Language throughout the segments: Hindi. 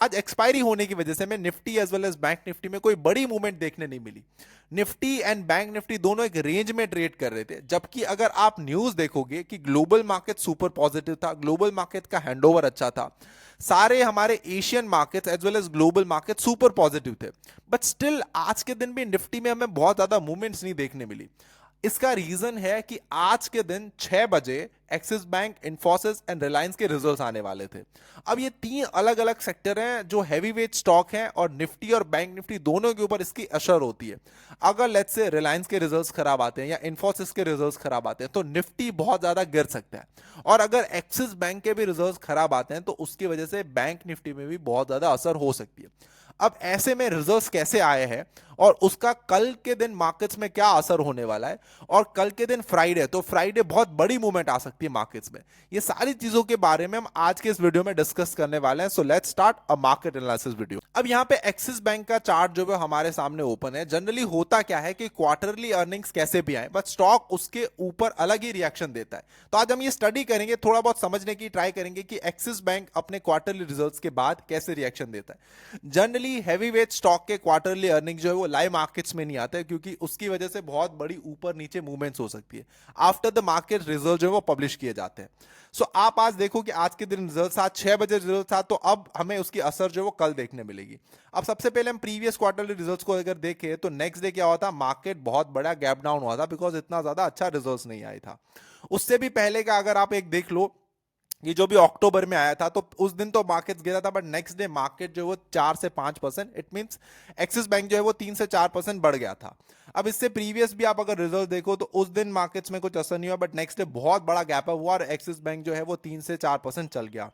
आज एक्सपायरी होने की वजह से हमें Nifty as well as bank Nifty में कोई बड़ी मूवमेंट देखने नहीं मिली। निफ्टी एंड बैंक निफ्टी दोनों एक रेंज में ट्रेड कर रहे थे, जबकि अगर आप न्यूज देखोगे कि ग्लोबल मार्केट सुपर पॉजिटिव था, ग्लोबल मार्केट का हैंडओवर अच्छा था, सारे हमारे Asian markets as well as global market super positive थे। बट स्टिल आज के दिन भी निफ्टी में हमें बहुत ज्यादा मूवमेंट्स नहीं देखने मिली। इसका रीजन है कि आज के दिन 6 बजे axis bank, Infosys and Reliance के रिजल्ट्स आने वाले थे। अब ये तीन अलग अलग सेक्टर हैं जो हैवी वेट स्टॉक हैं, और निफ्टी और बैंक निफ्टी दोनों के ऊपर इसकी असर होती है। अगर लेट्स से रिलायंस के रिजल्ट्स खराब आते हैं या इंफोसिस के रिजल्ट्स खराब आते हैं तो निफ्टी बहुत ज्यादा गिर सकता है, और अगर एक्सिस बैंक के भी रिजल्ट्स खराब आते हैं तो उसकी वजह से बैंक निफ्टी में भी बहुत ज्यादा असर हो सकती है। अब ऐसे में रिजल्ट्स कैसे आए हैं और उसका कल के दिन मार्केट्स में क्या असर होने वाला है, और कल के दिन फ्राइडे, तो फ्राइडे बहुत बड़ी मूवमेंट आ सकती है मार्केट्स में, ये सारी चीजों के बारे में हम आज के इस वीडियो में डिस्कस करने वाले हैं। So let's start a market analysis video. अब यहाँ पे एक्सिस बैंक का चार्ट जो है हमारे सामने ओपन है। जनरली होता क्या है कि क्वार्टरली अर्निंग्स कैसे भी आए बट स्टॉक उसके ऊपर अलग ही रिएक्शन देता है। तो आज हम ये स्टडी करेंगे, थोड़ा बहुत समझने की ट्राई करेंगे कि एक्सिस बैंक अपने क्वार्टरली रिजल्ट्स के बाद कैसे रिएक्शन देता है। जनरली हैवी वेट स्टॉक के क्वार्टरली अर्निंग जो है वो लाइव मार्केट्स में नहीं आते हैं, क्योंकि उसकी वजह से बहुत बड़ी ऊपर नीचे मूवमेंट्स हो सकती है। आफ्टर द मार्केट रिजल्ट जो है वो पब्लिश किए जाते हैं। सो आप आज देखो कि आज के दिन रिजल्ट था, 6 बजे रिजल्ट था, तो अब हमें उसकी असर जो है वो कल देखने मिलेगी। अब सबसे पहले हम प्रीवियस क्वार्टरली रिजल्ट्स को अगर देखें तो नेक्स्ट डे क्या हुआ था, मार्केट बहुत बड़ा गैप डाउन हुआ था, बिकॉज इतना ज्यादा अच्छा रिजल्ट नहीं आया था। उससे भी पहले का अगर आप एक देख लो, ये जो भी अक्टूबर में आया था, तो उस दिन तो मार्केट गिरा था, बट नेक्स्ट डे मार्केट जो है वो 4 से 5%, इट मींस एक्सिस बैंक जो है वो 3 से 4% बढ़ गया था। अब इससे प्रीवियस भी आप अगर रिजल्ट देखो तो उस दिन मार्केट्स में कुछ असर नहीं हुआ, बट नेक्स्ट डे बहुत बड़ा गैप हुआ और एक्सिस बैंक जो है वो 3 से 4% चल गया।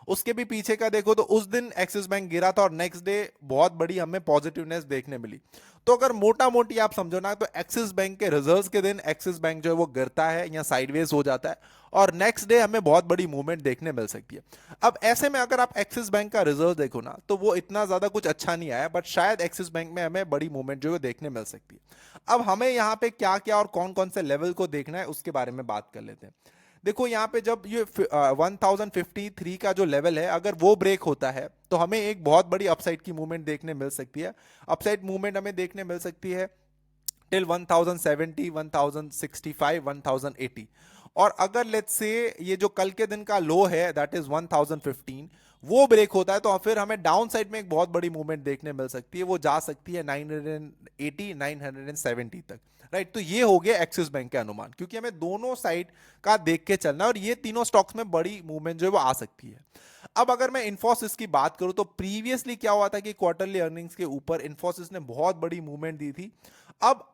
उसके भी पीछे का देखो तो उस दिन एक्सिस बैंक गिरा था और नेक्स्ट डे बहुत बड़ी हमें पॉजिटिवनेस देखने मिली। तो अगर मोटा मोटी आप समझो ना, तो एक्सिस बैंक के रिजल्ट्स के दिन एक्सिस बैंक जो है वो गिरता है या साइडवेज हो जाता है, और नेक्स्ट डे हमें बहुत बड़ी मूवमेंट देखने मिल सकती है। अब ऐसे में अगर आप एक्सिस बैंक का रिजल्ट देखो ना, तो वो इतना ज्यादा कुछ अच्छा नहीं आया, बट शायद एक्सिस बैंक में हमें बड़ी मूवमेंट जो है देखने मिल सकती है। अब हमें यहाँ पे क्या क्या और कौन कौन से लेवल को देखना है उसके बारे में बात कर लेते हैं। देखो यहाँ पे जब ये 1053 का जो लेवल है, अगर वो ब्रेक होता है तो हमें एक बहुत बड़ी अपसाइड की मूवमेंट देखने मिल सकती है। अपसाइड मूवमेंट हमें देखने मिल सकती है टिल 1070, 1065, 1080। और अगर लेट्स से ये जो कल के दिन का लो है दैट इज 1015, वो ब्रेक होता है तो फिर हमें डाउन साइड में एक बहुत बड़ी मूवमेंट देखने मिल सकती है, वो जा सकती है 980, 970 तक। राइट, तो ये हो गया एक्सिस बैंक के अनुमान, क्योंकि हमें दोनों साइड का देख के चलना है और ये तीनों स्टॉक्स में बड़ी मूवमेंट जो है वो आ सकती है। अब अगर मैं इंफोसिस की बात करूं तो प्रीवियसली क्या हुआ था कि क्वार्टरली अर्निंग्स के ऊपर इंफोसिस ने बहुत बड़ी मूवमेंट दी थी। अब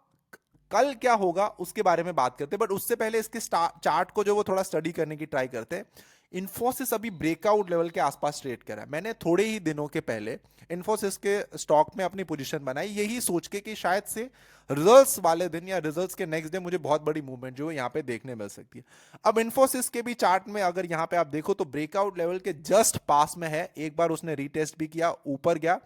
कल क्या होगा उसके बारे में बात करते हैं, बट उससे पहले इसके चार्ट को जो वो थोड़ा स्टडी करने की ट्राई करते हैं। इंफोसिस अभी ब्रेकआउट लेवल के आसपास ट्रेड कर रहा है। मैंने थोड़े ही दिनों के पहले इंफोसिस के स्टॉक में अपनी पोजीशन बनाई, यही सोच के कि शायद से रिजल्ट्स वाले दिन या रिजल्ट्स के नेक्स्ट डे मुझे बहुत बड़ी मूवमेंट जो है यहाँ पे देखने मिल सकती है। अब इंफोसिस के भी चार्ट में अगर यहाँ पे आप देखो तो ब्रेकआउट लेवल के जस्ट पास में है, एक बार उसने रीटेस्ट भी किया, ऊपर गया।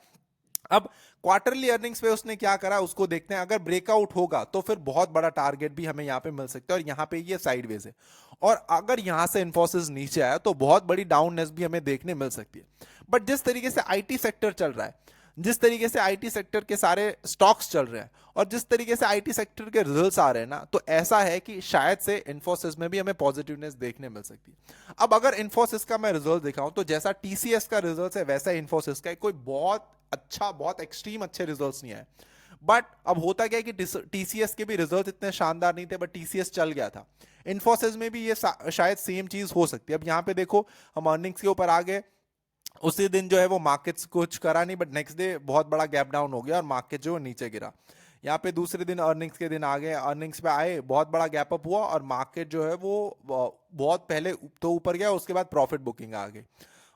अब क्वार्टरली अर्निंग्स पे उसने क्या करा उसको देखते हैं। अगर ब्रेकआउट होगा तो फिर बहुत बड़ा टारगेट भी हमें यहां पे मिल सकता है, और यहां पे ये साइडवेज है। और अगर यहां से इंफोसिस नीचे आया तो बहुत बड़ी डाउननेस भी हमें देखने मिल सकती है। बट जिस तरीके से आईटी सेक्टर चल रहा है, जिस तरीके से आईटी सेक्टर के सारे स्टॉक्स चल रहे हैं, और जिस तरीके से आईटी सेक्टर के रिजल्ट्स आ रहे हैं ना, तो ऐसा है कि शायद से इंफोसिस में भी हमें पॉजिटिवनेस देखने मिल सकती है। अब अगर इंफोसिस का मैं रिजल्ट दिखाऊं तो जैसा टीसीएस का रिजल्ट है वैसा इंफोसिस का कोई बहुत अच्छा, बहुत एक्सट्रीम अच्छे रिजल्ट्स नहीं आए। बट अब होता क्या है कि टीसीएस के भी रिजल्ट इतने शानदार नहीं थे, बट टीसीएस चल गया था। इंफोसिस में भी ये शायद सेम चीज हो सकती है। अब यहाँ पे देखो हम अर्निंग्स के ऊपर आ गए, उसी दिन जो है वो मार्केट्स कुछ करा नहीं, बट नेक्स्ट डे बहुत बड़ा गैप डाउन हो गया और मार्केट जो है नीचे गिरा। यहाँ पे दूसरे दिन अर्निंग्स के दिन आ गए, अर्निंग्स पे आए, बहुत बड़ा गैप अप हुआ और मार्केट जो है वो बहुत पहले तो ऊपर गया, उसके बाद प्रॉफिट बुकिंग आ गई।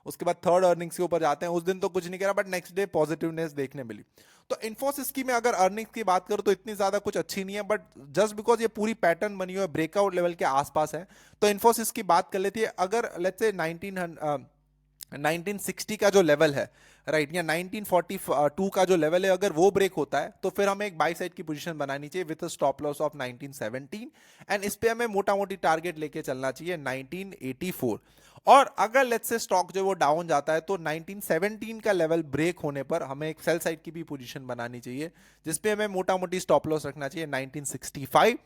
उसके बाद थर्ड अर्निंग्स के ऊपर जाते हैं, उस दिन तो कुछ नहीं करा, बट नेक्स्ट डे पॉजिटिवनेस देखने मिली। तो इन्फोसिस की मैं अगर अर्निंग्स की बात करूं तो इतनी ज्यादा कुछ अच्छी नहीं है, बट जस्ट बिकॉज ये पूरी पैटर्न बनी हुई है, ब्रेकआउट लेवल के आसपास है, तो इन्फोसिस की बात कर लेती है। अगर लेट्स से 1960 का जो लेवल है, राइट, या 1942 का जो लेवल है अगर वो ब्रेक होता है तो फिर हमें एक बाई साइड की पोजीशन बनानी चाहिए with stop loss of 1917, and इस पे हमें मोटा मोटी टारगेट लेके चलना चाहिए 1984। और अगर लेट्स से स्टॉक जो वो डाउन जाता है तो 1917 का लेवल ब्रेक होने पर हमें एक सेल साइड की भी पोजीशन बनानी चाहिए जिसपे हमें मोटा मोटी स्टॉप लॉस रखना चाहिए 1965,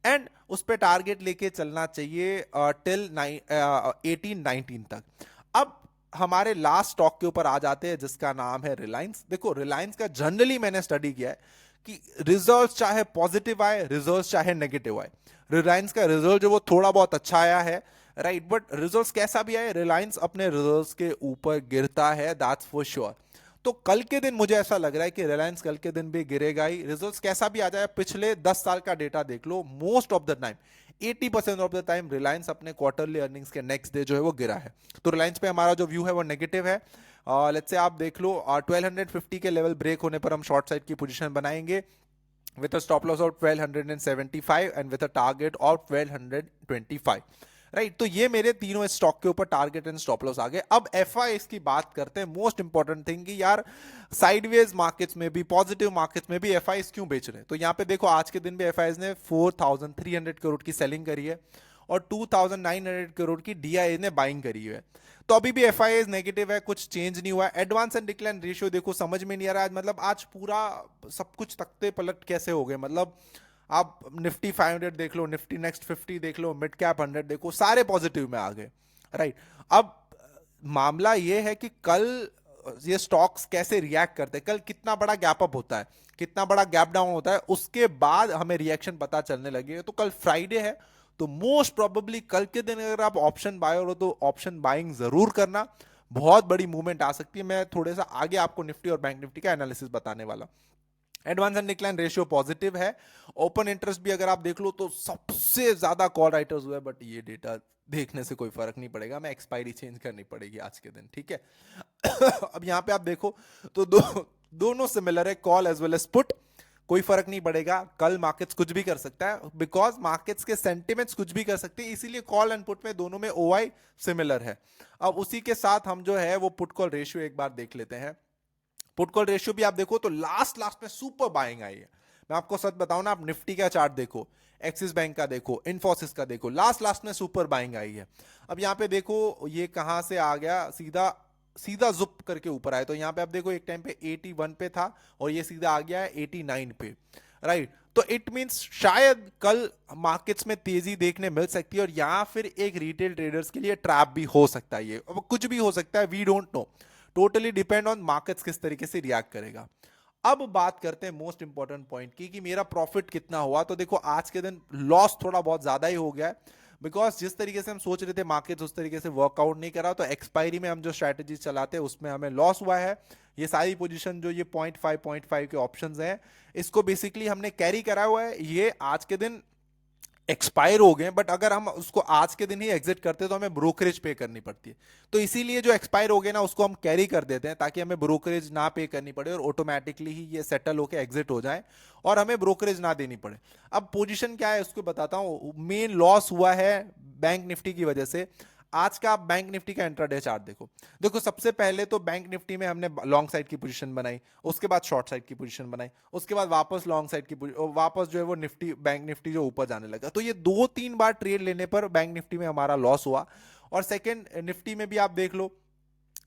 एंड उस पे टारगेट लेके चलना चाहिए टिल 1819 तक। अब हमारे लास्ट स्टॉक के ऊपर आ जाते हैं जिसका नाम है रिलायंस। देखो रिलायंस का जनरली मैंने स्टडी किया है कि रिजल्ट्स चाहे पॉजिटिव आए, रिजल्ट्स चाहे नेगेटिव आए, रिलायंस का रिजल्ट जो वो थोड़ा बहुत अच्छा आया है, राइट, बट रिजल्ट्स कैसा भी आए रिलायंस अपने रिजल्ट्स के ऊपर गिरता है, दैट्स फॉर श्योर। तो कल के दिन मुझे ऐसा लग रहा है कि रिलायंस कल के दिन भी गिरेगा ही, रिजल्ट्स कैसा भी आ जाए। पिछले 10 साल का डेटा देख लो, most of the time 80% of the time Reliance अपने क्वार्टरली अर्निंग्स के नेक्स्ट डे जो है वो गिरा है। तो रिलायंस पे हमारा जो व्यू है वो नेगेटिव है। लेट्स से आप देख लो 1250 के लेवल ब्रेक होने पर हम शॉर्ट साइड की पोजीशन बनाएंगे with a stop loss of 1275 and with a target of 1225, right. तो ये मेरे तीनों स्टॉक के ऊपर टारगेट एंड स्टॉप लॉस आ गए। अब एफआईएस की बात करते हैं, मोस्ट इंपॉर्टेंट थिंग कि यार साइडवेज मार्केट्स में भी, पॉजिटिव मार्केट्स में भी एफआईएस क्यों बेच रहे हैं। तो यहाँ पे देखो आज के दिन भी एफआईएस ने 4300 करोड़ की सेलिंग करी है और 2900 करोड़ की डीआईए ने बाइंग करी है। तो अभी भी एफआईएस नेगेटिव है, कुछ चेंज नहीं हुआ है। एडवांस एंड डिक्लाइन रेशियो देखो, समझ में नहीं आ रहा है, मतलब आज पूरा सब कुछ तख्ते पलट कैसे हो गए। मतलब आप निफ्टी 500 देख लो, निफ्टी नेक्स्ट 50 देख लो, मिड कैप 100 देखो, सारे पॉजिटिव में आ गए, राइट। अब मामला ये है कि कल ये स्टॉक्स कैसे रिएक्ट करते हैं, कल कितना बड़ा गैप अप होता है, कितना बड़ा गैप डाउन होता है, उसके बाद हमें रिएक्शन पता चलने लगेगा। तो कल फ्राइडे है, तो मोस्ट प्रोबेबली कल के दिन अगर आप ऑप्शन बायर हो तो ऑप्शन बाइंग जरूर करना, बहुत बड़ी मूवमेंट आ सकती है। मैं थोड़ा सा आगे आपको निफ्टी और बैंक निफ्टी का एनालिसिस बताने वाला। Advance and decline ratio positive है। ओपन इंटरेस्ट भी अगर आप देख लो तो सबसे ज्यादा कॉल राइटर्स हुए, बट ये डेटा देखने से कोई फर्क नहीं पड़ेगा, मैं एक्सपायरी चेंज करनी पड़ेगी आज के दिन, ठीक है। अब यहां पे आप देखो तो दोनों सिमिलर है, call as well as put, कोई फर्क नहीं पड़ेगा। कल मार्केट्स कुछ भी कर सकता है बिकॉज मार्केट्स के सेंटिमेंट्स कुछ भी कर सकते हैं, इसीलिए कॉल एंड पुट में दोनों में ओआई सिमिलर है। अब उसी के साथ हम जो है वो पुट कॉल रेशियो एक बार देख लेते हैं। पुट कॉल रेशियो भी आप देखो तो लास्ट में सुपर बाइंग आई है। मैं आपको सच बताऊं ना, आप निफ्टी का चार्ट देखो, एक्सिस बैंक का देखो, इन्फोसिस का देखो, लास्ट में सुपर बाइंग आई है। अब यहां पे देखो ये कहां से आ गया, सीधा सीधा जुप करके ऊपर आया। तो यहां पे आप देखो एक टाइम पे 81 पे था और ये सीधा आ गया है 89 पे, राइट। तो इट मींस शायद कल मार्केट्स में तेजी देखने मिल सकती है और यहां फिर एक रिटेल ट्रेडर्स के लिए ट्रैप भी हो सकता है। ये अब कुछ भी हो सकता है, we don't know, totally depend on markets किस तरीके से रिएक्ट करेगा। अब बात करते हैं मोस्ट इंपॉर्टेंट पॉइंट की कि मेरा प्रॉफिट कितना हुआ। तो देखो आज के दिन लॉस थोड़ा बहुत ज्यादा ही हो गया है बिकॉज जिस तरीके से हम सोच रहे थे मार्केट उस तरीके से वर्कआउट नहीं करा, तो एक्सपायरी में हम जो स्ट्रैटेजी चलाते हैं उसमें हमें लॉस हुआ है। ये सारी पोजीशन जो ये 0.5 के ऑप्शंस हैं, इसको बेसिकली हमने कैरी करा हुआ है, ये आज के दिन एक्सपायर हो गए, बट अगर हम उसको आज के दिन ही एग्जिट करते तो हमें ब्रोकरेज पे करनी पड़ती है। तो इसीलिए जो एक्सपायर हो गए ना उसको हम कैरी कर देते हैं ताकि हमें ब्रोकरेज ना पे करनी पड़े और ऑटोमेटिकली ही ये सेटल होकर एग्जिट हो जाए और हमें ब्रोकरेज ना देनी पड़े। अब पोजीशन क्या है उसको बताता हूं। मेन लॉस हुआ है बैंक निफ्टी की वजह से। आज का आप बैंक निफ्टी का इंट्राडे चार्ट देखो, देखो सबसे पहले तो बैंक निफ्टी में हमने लॉन्ग साइड की पोजीशन बनाई, उसके बाद शॉर्ट साइड की पोजीशन बनाई, उसके बाद वापस लॉन्ग साइड की वापस जो है वो निफ्टी बैंक निफ्टी जो ऊपर जाने लगा। तो ये 2-3 बार ट्रेड लेने पर बैंक निफ्टी में हमारा लॉस हुआ। और सेकेंड निफ्टी में भी आप देख लो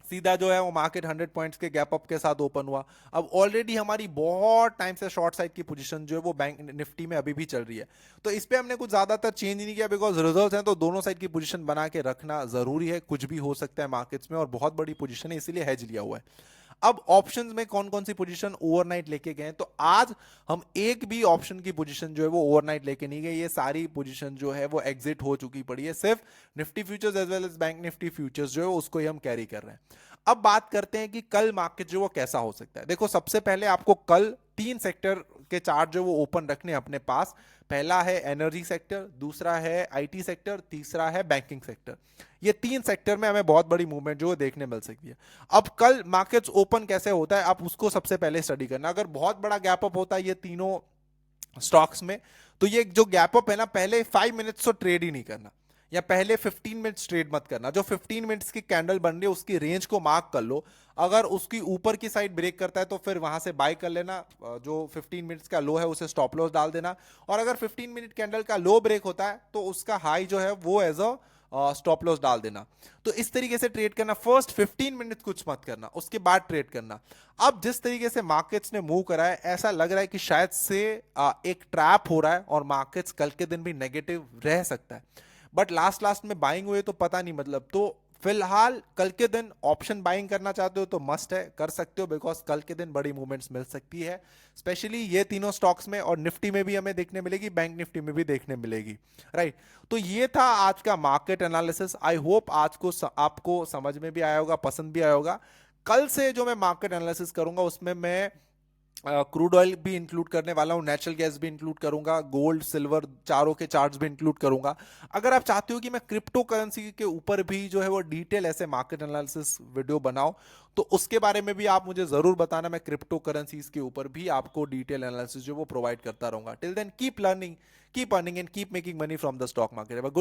सीधा जो है वो मार्केट 100 पॉइंट्स के गैप अप के साथ ओपन हुआ। अब ऑलरेडी हमारी बहुत टाइम से शॉर्ट साइड की पोजीशन जो है वो बैंक निफ्टी में अभी भी चल रही है। तो इस पे हमने कुछ ज्यादातर चेंज नहीं किया बिकॉज रिजल्ट्स हैं, तो दोनों साइड की पोजीशन बना के रखना जरूरी है, कुछ भी हो सकता है मार्केट्स में और बहुत बड़ी पोजीशन है इसीलिए हेज लिया हुआ है। अब ऑप्शंस में कौन कौन सी पोजीशन ओवरनाइट लेके गए, तो आज हम एक भी ऑप्शन की पोजीशन जो है वो ओवरनाइट लेके नहीं गए। ये सारी पोजीशन जो है वो एग्जिट हो चुकी पड़ी है, सिर्फ Nifty futures as well as bank Nifty futures जो है उसको ही हम कैरी कर रहे हैं। अब बात करते हैं कि कल मार्केट जो वो कैसा हो सकता है। देखो सबसे पहले आपको कल 3 सेक्टर के चार्ट जो वो ओपन रखने अपने पास। पहला है एनर्जी सेक्टर, दूसरा है आईटी सेक्टर, तीसरा है बैंकिंग सेक्टर। ये 3 सेक्टर में हमें बहुत बड़ी मूवमेंट जो देखने मिल सकती है। अब कल मार्केट्स ओपन कैसे होता है आप उसको सबसे पहले स्टडी करना। अगर बहुत बड़ा गैप अप होता है ये तीनों स्टॉक्स में, तो ये जो गैप अप है ना, पहले 5 मिनट्स तो ट्रेड ही नहीं करना या पहले 15 मिनट्स ट्रेड मत करना। जो 15 मिनट्स की कैंडल बन रही है उसकी रेंज को मार्क कर लो। अगर उसकी ऊपर की साइड ब्रेक करता है तो फिर वहां से बाय कर लेना, जो 15 मिनट्स का लो है उसे स्टॉप लॉस डाल देना। और अगर 15 मिनट कैंडल का लो ब्रेक होता है तो उसका हाई जो है वो एज अ स्टॉप लॉस डाल देना। तो इस तरीके से ट्रेड करना, फर्स्ट 15 मिनट कुछ मत करना, उसके बाद ट्रेड करना। अब जिस तरीके से मार्केट्स ने मूव करा है, ऐसा लग रहा है कि शायद से एक ट्रैप हो रहा है और मार्केट्स कल के दिन भी नेगेटिव रह सकता है। बट लास्ट लास्ट में बाइंग हुए तो पता नहीं, मतलब तो फिलहाल कल के दिन ऑप्शन बाइंग करना चाहते हो तो मस्ट है, कर सकते हो, बिकॉज कल के दिन बड़ी मूवमेंट्स मिल सकती है, स्पेशली ये तीनों स्टॉक्स में, और निफ्टी में भी हमें देखने मिलेगी, बैंक निफ्टी में भी देखने मिलेगी। राइट, तो ये था आज का मार्केट एनालिसिस। आई होप आज को आपको समझ में भी आया होगा, पसंद भी आया होगा। कल से जो मैं मार्केट एनालिसिस करूंगा उसमें मैं क्रूड ऑयल भी इंक्लूड करने वाला हूं, नेचुरल गैस भी इंक्लूड करूंगा, गोल्ड सिल्वर चारों के चार्ट्स भी इंक्लूड करूंगा। अगर आप चाहते हो कि मैं क्रिप्टो करेंसी के ऊपर भी जो है वो डिटेल ऐसे मार्केट एनालिसिस वीडियो बनाऊं, तो उसके बारे में भी आप मुझे जरूर बताना, मैं क्रिप्टो करेंसीज के ऊपर भी आपको डिटेल एनालिसिस जो वो प्रोवाइड करता रहूंगा। Till then keep learning, keep earning and keep making money from the stock market. Good